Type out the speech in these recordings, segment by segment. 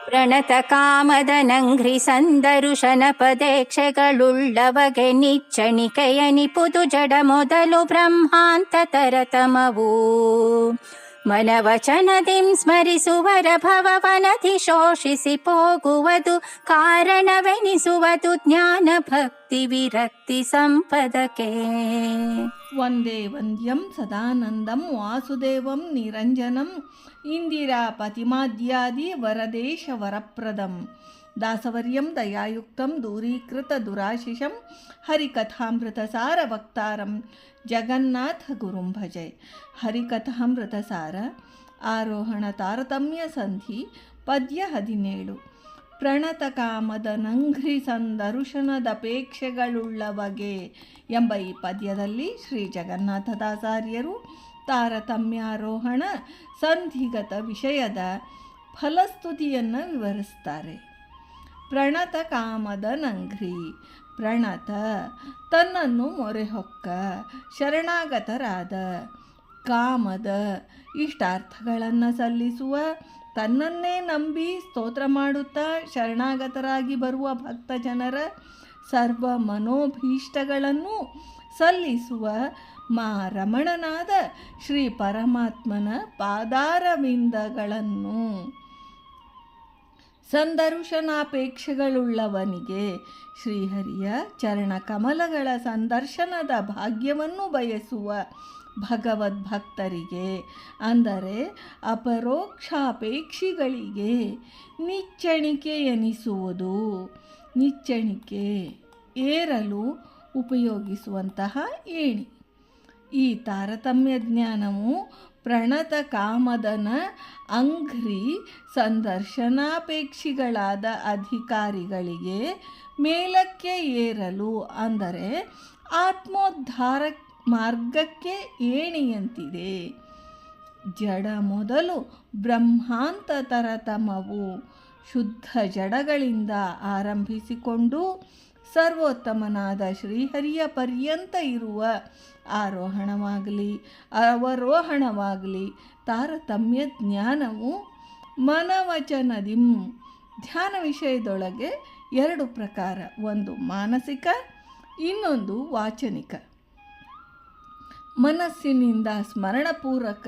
ಪ್ರಣತ ಕಾಮದನಂಘ್ರಿ ಸಂದರುಶನ ಪದೇಕ್ಷೆಗಳುಳ್ಳವಗೆ ನಿಚ್ಚಣಿಕೆಯ ನಿಪುದು ಜಡ ಮೊದಲು ಬ್ರಹ್ಮಾಂತ ತರತಮವು ಮನವಚನದಿಂ ಸ್ಮರಿಸುವರ ಭವವನಧಿ ಶೋಷಿಸಿ ಹೋಗುವುದು ಕಾರಣವೆನಿಸುವುದು ಜ್ಞಾನ ಭಕ್ತಿ ವಿರಕ್ತಿ ಸಂಪದಕ್ಕೆ. ವಂದೇ ವಂದ್ಯಂ ಸದಾನಂದಂ ವಾಸುದೇವಂ ನಿರಂಜನಂ ಇಂದಿರಾಪತಿಮಾದ್ಯಾದಿ ವರದೇಶ ವರಪ್ರದಂ ದಾಸವರ್ಯಂ ದಯಾಯುಕ್ತಂ ದೂರೀಕೃತ ದುರಾಶಿಷಂ ಹರಿಕಥಾಮೃತಸಾರ ವಕ್ತಾರಂ ಜಗನ್ನಾಥ ಗುರುಂ ಭಜೆ. ಹರಿಕಥಾಮೃತಸಾರ ಆರೋಹಣ ತಾರತಮ್ಯ ಸಂಧಿ ಪದ್ಯ 17. ಪ್ರಣತ ಕಾಮದ ನಂಘ್ರಿ ಸಂದರುಶನದಪೇಕ್ಷೆಗಳುಳ್ಳವಗೆ ಎಂಬ ಈ ಪದ್ಯದಲ್ಲಿ ಶ್ರೀ ಜಗನ್ನಾಥದಾಸಾರ್ಯರು ತಾರತಮ್ಯಾರೋಹಣ ಸಂಧಿಗತ ವಿಷಯದ ಫಲಸ್ತುತಿಯನ್ನು ವಿವರಿಸ್ತಾರೆ. ಪ್ರಣತ ಕಾಮದ ನಂಘ್ರಿ, ಪ್ರಣತ ತನ್ನನ್ನು ಮೊರೆಹೊಕ್ಕ ಶರಣಾಗತರಾದ, ಕಾಮದ ಇಷ್ಟಾರ್ಥಗಳನ್ನು ಸಲ್ಲಿಸುವ, ತನ್ನನ್ನೇ ನಂಬಿ ಸ್ತೋತ್ರ ಮಾಡುತ್ತಾ ಶರಣಾಗತರಾಗಿ ಬರುವ ಭಕ್ತ ಜನರ ಸರ್ವ ಮನೋಭೀಷ್ಟಗಳನ್ನು ಸಲ್ಲಿಸುವ ರಮಣನಾದ ಶ್ರೀ ಪರಮಾತ್ಮನ ಪಾದಾರವಿಂದಗಳನ್ನು ಸಂದರ್ಶನಾಪೇಕ್ಷೆಗಳುಳ್ಳವನಿಗೆ ಶ್ರೀಹರಿಯ ಚರಣಕಮಲಗಳ ಸಂದರ್ಶನದ ಭಾಗ್ಯವನ್ನು ಬಯಸುವ ಭಗವದ್ಭಕ್ತರಿಗೆ, ಅಂದರೆ ಅಪರೋಕ್ಷಾಪೇಕ್ಷಿಗಳಿಗೆ ನಿಚ್ಚಣಿಕೆ ಎನಿಸುವುದು. ನಿಚ್ಚಣಿಕೆ ಏರಲು ಉಪಯೋಗಿಸುವಂತಹ ಏಣಿ. ಈ ತಾರತಮ್ಯ ಜ್ಞಾನವು ಪ್ರಣತ ಕಾಮದನ ಅಂಘ್ರಿ ಸಂದರ್ಶನಾಪೇಕ್ಷಿಗಳಾದ ಅಧಿಕಾರಿಗಳಿಗೆ ಮೇಲಕ್ಕೆ ಏರಲು, ಅಂದರೆ ಆತ್ಮೋದ್ಧಾರ ಮಾರ್ಗಕ್ಕೆ ಏಣಿಯಂತಿದೆ. ಜಡ ಮೊದಲು ಬ್ರಹ್ಮಾಂತ ತರತಮವು, ಶುದ್ಧ ಜಡಗಳಿಂದ ಆರಂಭಿಸಿಕೊಂಡು ಸರ್ವೋತ್ತಮನಾದ ಶ್ರೀಹರಿಯ ಪರ್ಯಂತ ಇರುವ ಆರೋಹಣವಾಗಲಿ ಅವರೋಹಣವಾಗಲಿ ತಾರತಮ್ಯ ಜ್ಞಾನವು ಮನವಚನದಿಂ, ಧ್ಯಾನ ವಿಷಯದೊಳಗೆ 2 ಪ್ರಕಾರ, ಒಂದು ಮಾನಸಿಕ, ಇನ್ನೊಂದು ವಾಚನಿಕ. ಮನಸ್ಸಿನಿಂದ ಸ್ಮರಣಪೂರ್ವಕ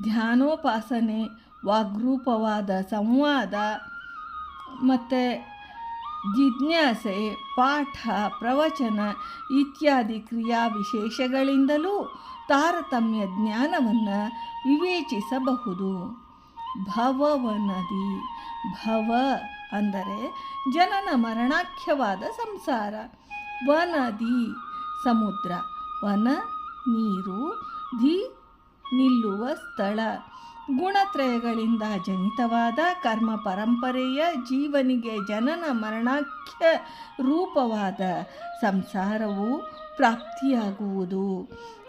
ಧ್ಯಾನೋಪಾಸನೆ, ವಾಗ್ರೂಪವಾದ ಸಂವಾದ ಮತ್ತು ಜಿಜ್ಞಾಸೆ, ಪಾಠ, ಪ್ರವಚನ ಇತ್ಯಾದಿ ಕ್ರಿಯಾ ವಿಶೇಷಗಳಿಂದಲೂ ತಾರತಮ್ಯ ಜ್ಞಾನವನ್ನು ವಿವೇಚಿಸಬಹುದು. ಭವವನದಿ, ಭವ ಅಂದರೆ ಜನನ ಮರಣಾಖ್ಯವಾದ ಸಂಸಾರ, ವನದಿ ಸಮುದ್ರ, ವನ ನೀರು, ಧಿ ನಿಲ್ಲುವ ಸ್ಥಳ, ಗುಣತ್ರಯಗಳಿಂದ ಜನಿತವಾದ ಕರ್ಮ ಪರಂಪರೆಯ ಜೀವನಿಗೆ ಜನನ ಮರಣಾಖ್ಯ ರೂಪವಾದ ಸಂಸಾರವು ಪ್ರಾಪ್ತಿಯಾಗುವುದು.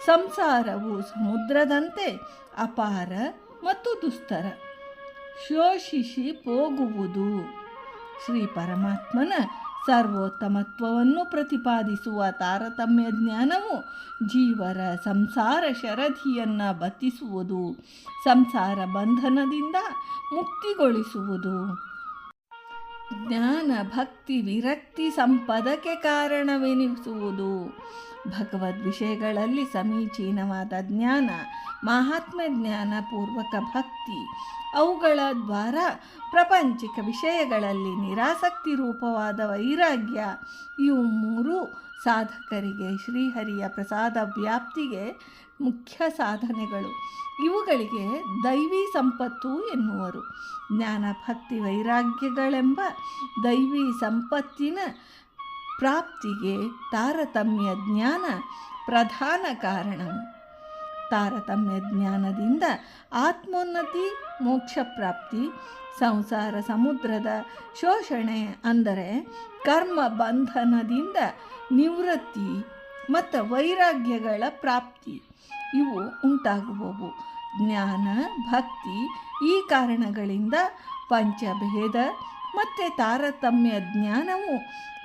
ಸಂಸಾರವು ಸಮುದ್ರದಂತೆ ಅಪಾರ ಮತ್ತು ದುಸ್ತರ, ಶೋಷಿಸಿ ಹೋಗುವುದು. ಶ್ರೀ ಪರಮಾತ್ಮನ ಸರ್ವೋತ್ತಮತ್ವವನ್ನು ಪ್ರತಿಪಾದಿಸುವ ತಾರತಮ್ಯ ಜ್ಞಾನವು ಜೀವರ ಸಂಸಾರ ಶರಧಿಯನ್ನು ಬತ್ತಿಸುವುದು, ಸಂಸಾರ ಬಂಧನದಿಂದ ಮುಕ್ತಿಗೊಳಿಸುವುದು. ಜ್ಞಾನ ಭಕ್ತಿ ವಿರಕ್ತಿ ಸಂಪದಕ್ಕೆ ಕಾರಣವೆನಿಸುವುದು. ಭಗವದ್ ವಿಷಯಗಳಲ್ಲಿ ಸಮೀಚೀನವಾದ ಜ್ಞಾನ, ಮಹಾತ್ಮ್ಯ ಜ್ಞಾನ ಪೂರ್ವಕ ಭಕ್ತಿ, ಅವುಗಳ ದ್ವಾರ ಪ್ರಪಂಚಿಕ ವಿಷಯಗಳಲ್ಲಿ ನಿರಾಸಕ್ತಿ ರೂಪವಾದ ವೈರಾಗ್ಯ, ಇವು 3 ಸಾಧಕರಿಗೆ ಶ್ರೀಹರಿಯ ಪ್ರಸಾದ ವ್ಯಾಪ್ತಿಗೆ ಮುಖ್ಯ ಸಾಧನೆಗಳು. ಇವುಗಳಿಗೆ ದೈವಿ ಸಂಪತ್ತು ಎನ್ನುವರು. ಜ್ಞಾನ ಭಕ್ತಿ ವೈರಾಗ್ಯಗಳೆಂಬ ದೈವಿ ಸಂಪತ್ತಿನ ಪ್ರಾಪ್ತಿಗೆ ತಾರತಮ್ಯ ಜ್ಞಾನ ಪ್ರಧಾನ ಕಾರಣ. ತಾರತಮ್ಯ ಜ್ಞಾನದಿಂದ ಆತ್ಮೋನ್ನತಿ, ಮೋಕ್ಷ ಪ್ರಾಪ್ತಿ, ಸಂಸಾರ ಸಮುದ್ರದ ಶೋಷಣೆ ಅಂದರೆ ಕರ್ಮ ಬಂಧನದಿಂದ ನಿವೃತ್ತಿ ಮತ್ತು ವೈರಾಗ್ಯಗಳ ಪ್ರಾಪ್ತಿ ಇವು ಉಂಟಾಗುವವು. ಜ್ಞಾನ ಭಕ್ತಿ ಈ ಕಾರಣಗಳಿಂದ ಪಂಚಭೇದ ಮತ್ತು ತಾರತಮ್ಯ ಜ್ಞಾನವು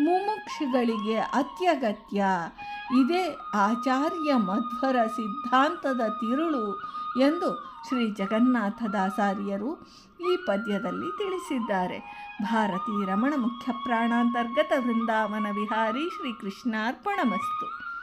ಮುಮುಕ್ಷುಗಳಿಗೆ ಅತ್ಯಗತ್ಯ. ಇದೇ ಆಚಾರ್ಯ ಮಧ್ವರ ಸಿದ್ಧಾಂತದ ತಿರುಳು ಎಂದು ಶ್ರೀ ಜಗನ್ನಾಥದಾಸಾರ್ಯರು ಈ ಪದ್ಯದಲ್ಲಿ ತಿಳಿಸಿದ್ದಾರೆ. ಭಾರತೀ ರಮಣ ಮುಖ್ಯ ಪ್ರಾಣಾಂತರ್ಗತ ವೃಂದಾವನ ವಿಹಾರಿ ಶ್ರೀ ಕೃಷ್ಣಾರ್ಪಣಮಸ್ತು.